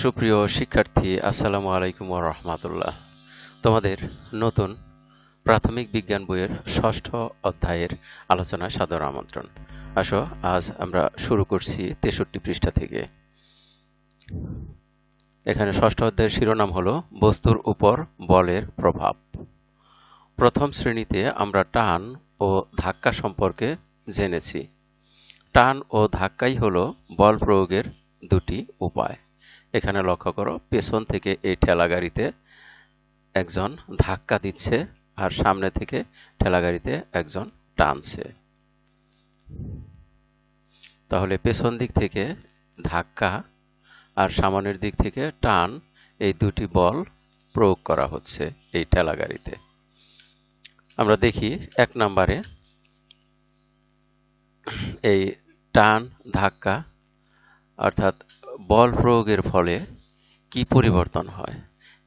সুপ্রিয় শিক্ষার্থী, আসসালামু আলাইকুম ওয়া রাহমাতুল্লাহ। তোমাদের নতুন প্রাথমিক বিজ্ঞান বইয়ের ষষ্ঠ অধ্যায়ের আলোচনায় সাদর আমন্ত্রণ। আসো, আজ আমরা শুরু করছি 63 পৃষ্ঠা থেকে। এখানে ষষ্ঠ অধ্যায়ের শিরোনাম হলো বস্তুর উপর বলের প্রভাব। প্রথম শ্রেণীতে আমরা টান ও ধাক্কা সম্পর্কে জেনেছি। টান ও ধাক্কাই হলো বল প্রয়োগের দুটি উপায়। এখানে লক্ষ্য করো, পেছন থেকে এই ঠেলাগাড়িতে একজন ধাক্কা দিচ্ছে আর সামনে থেকে ঠেলাগাড়িতে একজন টানছে। তাহলে পেছন দিক থেকে ধাক্কা আর সামনের দিক থেকে টান, এই দুটি বল প্রয়োগ করা হচ্ছে এই ঠেলাগাড়িতে। আমরা দেখি 1 নম্বরে এই টান ধাক্কা অর্থাৎ বল প্রয়োগের ফলে কি পরিবর্তন হয়।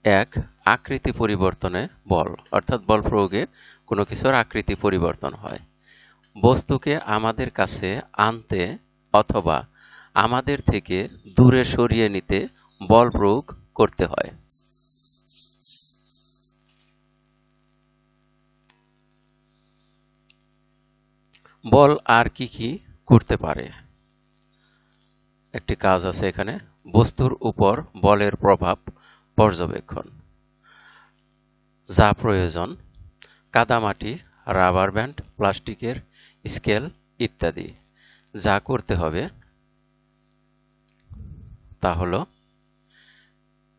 এক, আকৃতি পরিবর্তনে বল অর্থাৎ বল প্রয়োগে কোনো কিছুর আকৃতি পরিবর্তন হয়। বস্তুকে আমাদের কাছে আনতে অথবা আমাদের থেকে দূরে সরিয়ে নিতে বল প্রয়োগ করতে হয়। বল আর কি কি করতে পারে? একটি কাজ আছে এখানে, বস্তুর উপর বলের প্রভাব পর্যবেক্ষণ। যা প্রয়োজন: কাদামাটি, রাবার ব্যান্ড, প্লাস্টিকের স্কেল ইত্যাদি। যা করতে হবে তা হলো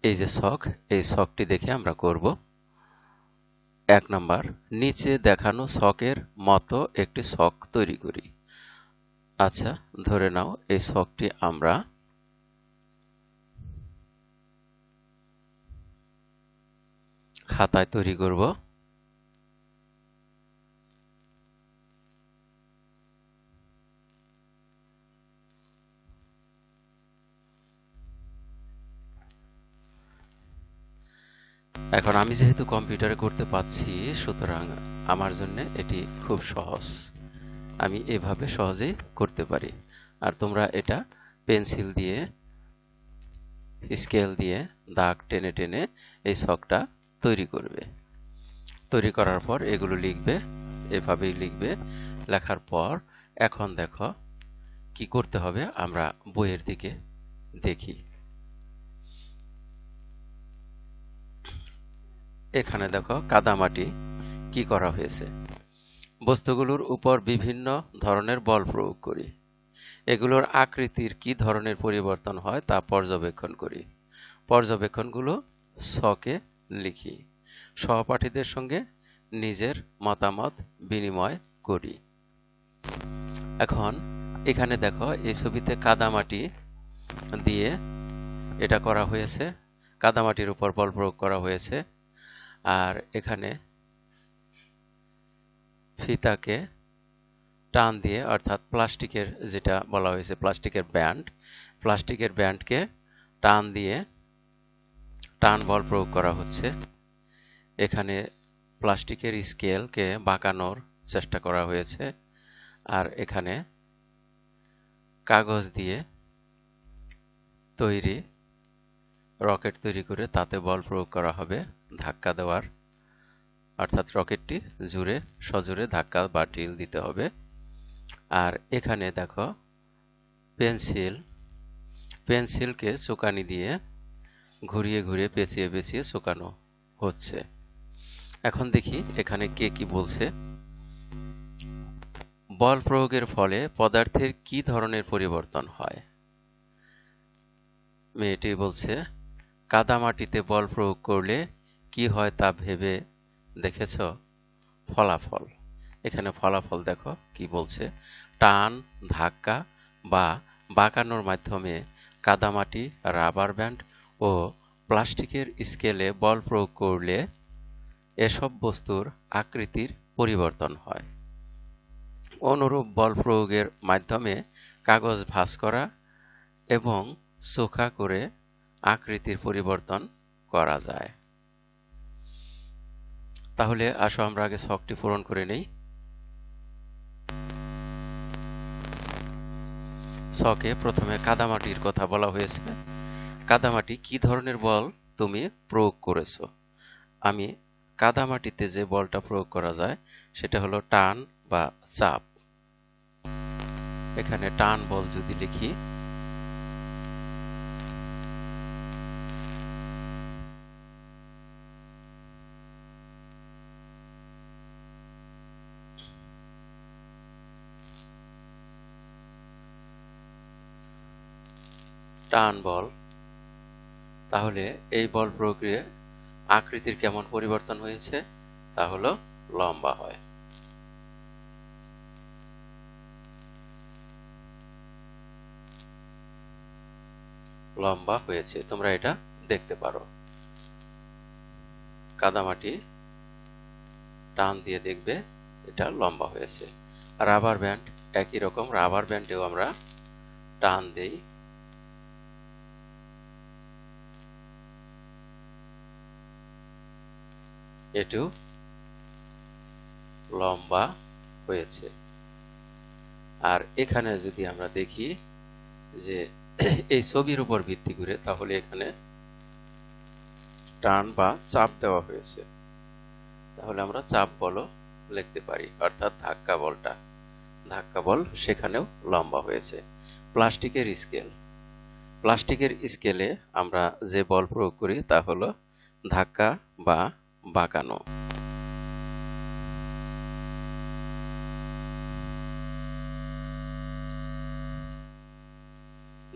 এই যে ছক, এই ছকটি দেখে আমরা করব। 1 নম্বর, নিচে দেখানো ছকের মতো একটি ছক তৈরি করি। আচ্ছা, ধরে নাও এই ছকটি আমরা খাতায় তৈরি করব। এখন আমি যেহেতু কম্পিউটারে করতে পাচ্ছি, সুতরাং আমার জন্য এটি খুব সহজ। আমি এভাবে সহজেই করতে পারি। আর তোমরা এটা পেন্সিল দিয়ে, স্কেল দিয়ে দাগ টেনে টেনে এই ছকটা তৈরি করবে। তৈরি করার পর এগুলো লিখবে, এভাবেই লিখবে। লেখার পর এখন দেখো কি করতে হবে, আমরা বইয়ের দিকে দেখি। এখানে দেখো কাদামাটি কি করা হয়েছে। বস্তুগুলোর উপর বিভিন্ন ধরনের বল প্রয়োগ করি। এগুলোর আকৃতির কি ধরনের পরিবর্তন হয় তা পর্যবেক্ষণ করি। পর্যবেক্ষণগুলো ছকে লিখি। সহপাঠীদের সঙ্গে নিজের মতামত বিনিময় করি। এখন এখানে দেখো, এই ছবিতে কাদামাটি দিয়ে এটা করা হয়েছে, কাদামাটির উপর বল প্রয়োগ করা হয়েছে। আর এখানে ফিতাকে টান দিয়ে, অর্থাৎ প্লাস্টিকের, যেটা বলা হয়েছে প্লাস্টিকের ব্যান্ড, প্লাস্টিকের ব্যান্ডকে টান দিয়ে টান বল প্রয়োগ করা হচ্ছে। এখানে প্লাস্টিকের স্কেলকে বাঁকানোর চেষ্টা করা হয়েছে। আর এখানে কাগজ দিয়ে তৈরি রকেট তৈরি করে তাতে বল প্রয়োগ করা হবে ধাক্কা দেওয়ার, অর্থাৎ রকেটটি জুড়ে সজোরে ধাক্কা বা ঢিল দিতে হবে। আর এখানে দেখো পেন্সিলকে চোকানি দিয়ে ঘুরিয়ে ঘুরিয়ে পেঁচিয়ে পেঁচিয়ে চোকানো হচ্ছে। এখন দেখি এখানে কে কি বলছে। বল প্রয়োগের ফলে পদার্থের কি ধরনের পরিবর্তন হয়? মেয়েটি বলছে, কাদামাটিতে বল প্রয়োগ করলে কি হয় তা ভেবে দেখেছ? ফলাফল। এখানে ফলাফল দেখো কি বলছে। টান, ধাক্কা বা বাঁকানোর মাধ্যমে কাদামাটি, রাবার ব্যান্ড ও প্লাস্টিকের স্কেলে বল প্রয়োগ করলে এসব বস্তুর আকৃতির পরিবর্তন হয়। অনুরূপ বল প্রয়োগের মাধ্যমে কাগজ ভাঁজ করা এবং চোখা করে আকৃতির পরিবর্তন করা যায়। তাহলে আসো আমরা আগে ছকটি পূরণ করে নেই। ছকে প্রথমে কাদামাটির কথা বলা হয়েছে। কাদামাটি কি ধরনের বল তুমি প্রয়োগ করেছো? আমি কাদামাটিতে যে বলটা প্রয়োগ করা যায় সেটা হলো টান বা চাপ। এখানে টান বল যদি লিখি, টান বল, তাহলে এই বল প্রয়োগে আকৃতির কেমন পরিবর্তন হয়েছে? তা হলো লম্বা হয়। লম্বা হয়েছে, তোমরা এটা দেখতে পারো। কাদামাটি টান দিয়ে দেখবে এটা লম্বা হয়েছে। রাবার ব্যান্ড একই রকম, রাবার ব্যান্ডেও আমরা টান দেই, এটিও লম্বা হয়েছে। আর এখানে যদি আমরা দেখি যে এই ছবির উপর ভিত্তি করে, তাহলে এখানে টান বা চাপ দেওয়া হয়েছে, তাহলে আমরা চাপ বলও লিখতে পারি, অর্থাৎ ধাক্কা বল সেখানেও লম্বা হয়েছে। প্লাস্টিকের স্কেল, প্লাস্টিকের স্কেলে আমরা যে বল প্রয়োগ করি তা হলো ধাক্কা বা বাঁকানো।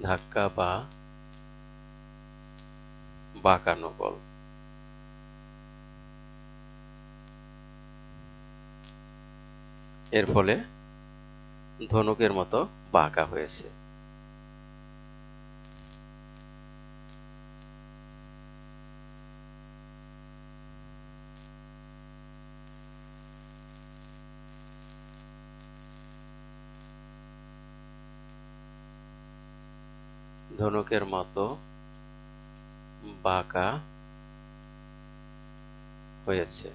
ধাক্কা বা বাঁকানো বল। এর ফলে ধনুকের মতো বাঁকা হয়েছে। ধনুকের মতো বাঁকা হয়েছে।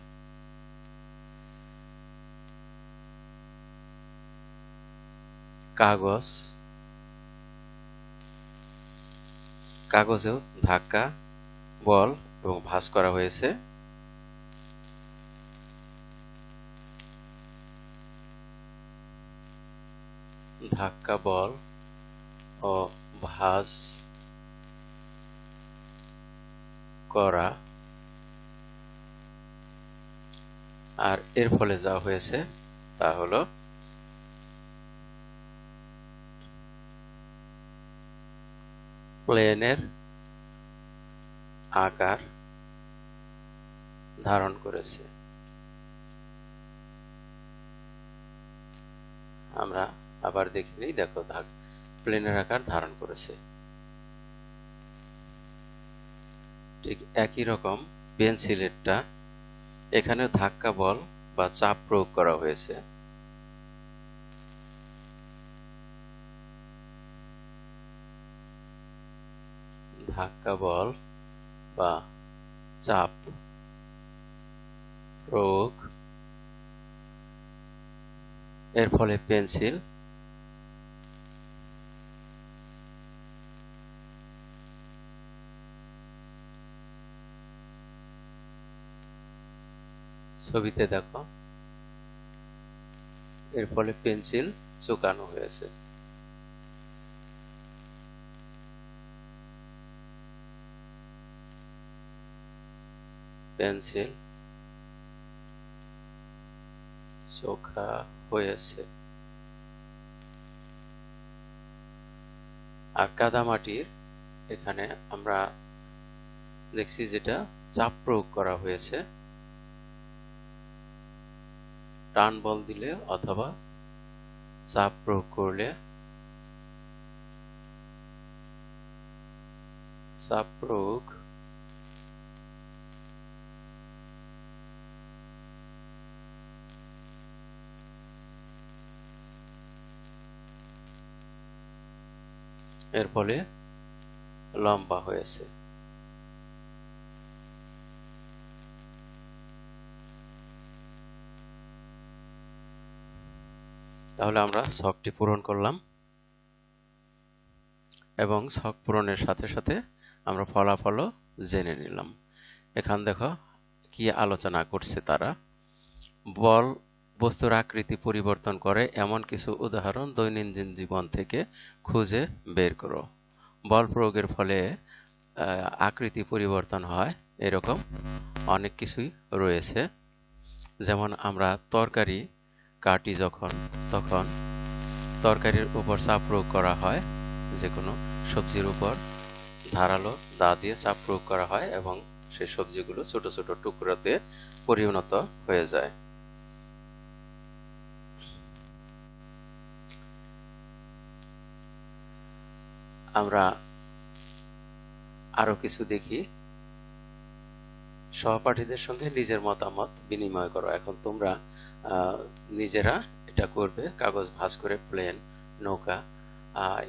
কাগজ, কাগজেও ধাক্কা বল এবং ভাঁজ করা হয়েছে। ধাক্কা বল ও ভাঁজ করা, আর এর ফলে যা হয়েছে তা হলো প্লেনের আকার ধারণ করেছে। আমরা আবার দেখে নিই, দেখো প্লেনের আকার ধারণ করেছে। ঠিক একই রকম পেন্সিলেরটা, এখানে ধাক্কা বল বা চাপ প্রয়োগ করা হয়েছে। ধাক্কা বল বা চাপ প্রয়োগ, এর ফলে পেন্সিল ছবিতে দেখো, এর ফলে পেন্সিল চুকানো হয়েছে। পেন্সিল চোখা হয়েছে। আর কাদামাটির এখানে আমরা দেখছি যেটা চাপ প্রয়োগ করা হয়েছে, টান বল দিলে অথবা চাপ প্রয়োগ করলে, চাপ প্রয়োগ এর ফলে লম্বা হয়েছে। তাহলে আমরা ছকটি পূরণ করলাম এবং ছক পূরণের সাথে সাথে আমরা ফলাফলও জেনে নিলাম। এখান দেখো কি আলোচনা করছে তারা। বল বস্তুর আকৃতি পরিবর্তন করে এমন কিছু উদাহরণ দৈনন্দিন জীবন থেকে খুঁজে বের করো। বল প্রয়োগের ফলে আকৃতি পরিবর্তন হয় এরকম অনেক কিছুই রয়েছে। যেমন আমরা তরকারি কাটি তখন তরকারির উপর চাপ প্রয়োগ করা হয়, যে কোনো সবজির উপর ধারালো দা দিয়ে চাপ প্রয়োগ করা হয় এবং সেই সবজিগুলো ছোট ছোট টুকরোতে পরিণত হয়ে যায়। আমরা আরো কিছু দেখি। সহপাঠীদের সঙ্গে নিজের মতামত বিনিময় করো। এখন তোমরা নিজেরা এটা করবে, কাগজ ভাঁজ করে প্লেন, নৌকা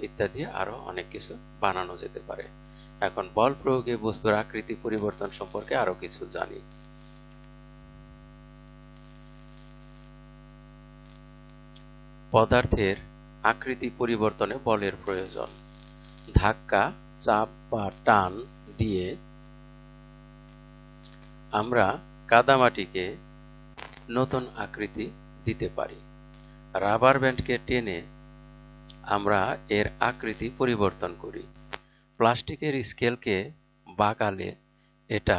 ইত্যাদি আরো অনেক কিছু বানানো যেতে পারে। এখন বল প্রয়োগে বস্তুর আকৃতি পরিবর্তন সম্পর্কে আরো কিছু জানি। পদার্থের আকৃতি পরিবর্তনে বলের প্রয়োজন। ধাক্কা, চাপ বা টান দিয়ে আমরা কাদামাটিকে নতুন আকৃতি দিতে পারি। রাবার ব্যান্ডকে টেনে আমরা এর আকৃতি পরিবর্তন করি। প্লাস্টিকের স্কেলকে বাঁকালে এটা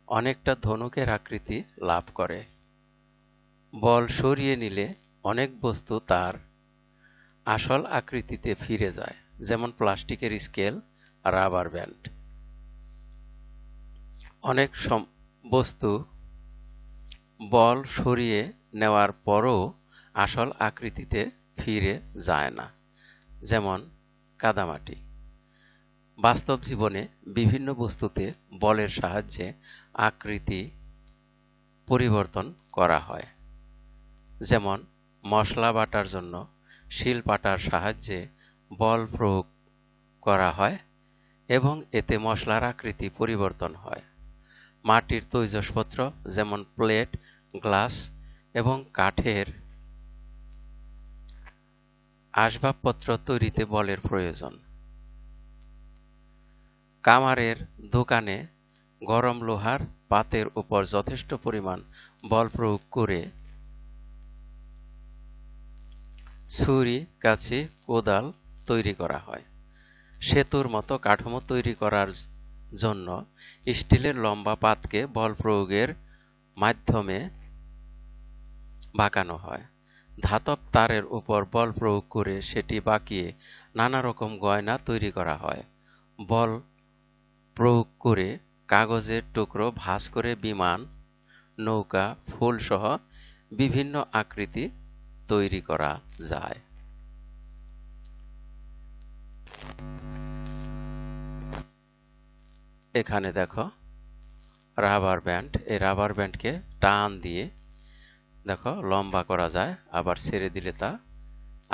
অনেকটা ধনুকের আকৃতি লাভ করে। বল সরিয়ে নিলে অনেক বস্তু তার আসল আকৃতিতে ফিরে যায়, যেমন প্লাস্টিকের স্কেল, রাবার ব্যান্ড। অনেক বস্তু বল সরিয়ে নেওয়ার পরও আসল আকৃতিতে ফিরে যায় না, যেমন কাদামাটি। বাস্তব জীবনে বিভিন্ন বস্তুতে বলের সাহায্যে আকৃতি পরিবর্তন করা হয়। যেমন মশলা বাটার জন্য শিল পাটার সাহায্যে বল প্রয়োগ করা হয় এবং এতে মশলার আকৃতি পরিবর্তন হয়। মাটির তৈজসপত্র যেমন প্লেট, গ্লাস এবং কাঠের আসবাবপত্র তৈরিতে বলের প্রয়োজন। কামারের দোকানে গরম লোহার পাতের উপর যথেষ্ট পরিমাণ বল প্রয়োগ করে ছুরি, কাঁচি, কোদাল তৈরি করা হয়। সেতুর মতো কাঠামো তৈরি করার জন্য স্টিলের লম্বা পাতকে বল প্রয়োগের মাধ্যমে বাঁকানো হয়। ধাতব তারের উপর বল প্রয়োগ করে সেটি বাঁকিয়ে নানা রকম গয়না তৈরি করা হয়। বল প্রয়োগ করে কাগজের টুকরো ভাঁজ করে বিমান, নৌকা, ফুল সহ বিভিন্ন আকৃতি তৈরি করা যায়। এখানে দেখো রাবার ব্যান্ড। এই রাবার ব্যান্ডকে টান দিয়ে দেখো লম্বা করা যায়, আবার ছেড়ে দিলে তা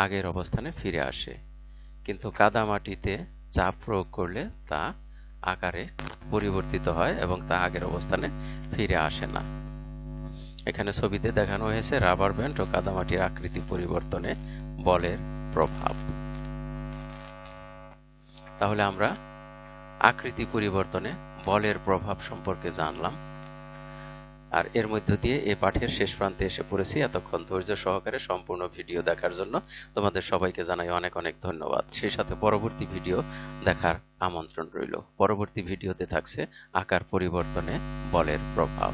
আগের অবস্থানে ফিরে আসে। কিন্তু কাদামাটিতে চাপ প্রয়োগ করলে তা আকারে পরিবর্তিত হয় এবং তা আগের অবস্থানে ফিরে আসে না। এখানে ছবিতে দেখানো হয়েছে রাবার ব্যান্ড ও কাদামাটির আকৃতি পরিবর্তনে বলের প্রভাব। তাহলে আমরা আকৃতি পরিবর্তনে বলের প্রভাব সম্পর্কে জানলাম। আর এর মধ্য দিয়ে এই পাঠের শেষ প্রান্তে এসে পড়েছি। এতক্ষণ ধৈর্য সহকারে সম্পূর্ণ ভিডিও দেখার জন্য তোমাদের সবাইকে জানাই অনেক অনেক ধন্যবাদ। সেই সাথে পরবর্তী ভিডিও দেখার আমন্ত্রণ রইল। পরবর্তী ভিডিওতে থাকছে আকার পরিবর্তনে বলের প্রভাব।